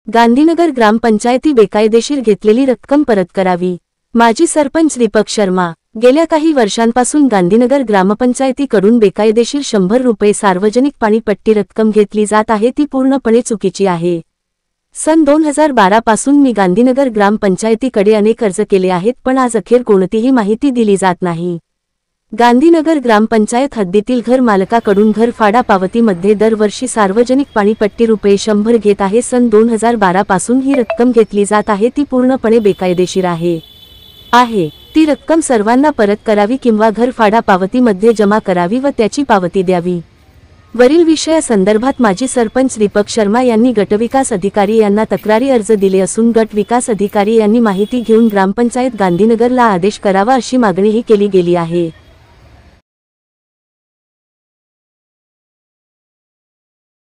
गांधीनगर ग्रामपंचायती बेकायदेशीर घेतलेली रक्कम परत करावी। माजी सरपंच दीपक शर्मा। गेल्या काही वर्षांपासून गांधीनगर ग्रामपंचायतीकडून बेकायदेशीर 100 रुपये सार्वजनिक पाणीपट्टी रक्कम घेतली जात आहे, ती पूर्णपणे चुकीची आहे। सन 2012 पासून मी गांधीनगर ग्रामपंचायतीकडे अनेक अर्ज केले आहेत, पण आज अखेर कोणतीही माहिती दिली जात नाही। गांधीनगर ग्रामपंचायत हद्दीतील घर मालकाकडून घरफाडा पावतीमध्ये दरवर्षी सार्वजनिक पाणीपट्टी रुपये 100 घेत आहे। सन 2012 पासून ही रक्कम घेतली जात आहे, ती पूर्णपणे बेकायदेशीर आहे। ती रक्कम सर्वांना परत करावी किंवा घरफाडा पावतीमध्ये जमा करावी व त्याची पावती द्यावी। वरील विषयासंदर्भात माजी सरपंच दीपक शर्मा यांनी गटविकास अधिकारी यांना तक्रारी अर्ज दिले असून गट विकास अधिकारी यांनी माहिती घेऊन ग्रामपंचायत गांधीनगरला आदेश करावा अशी मागणीही केली गेली आहे।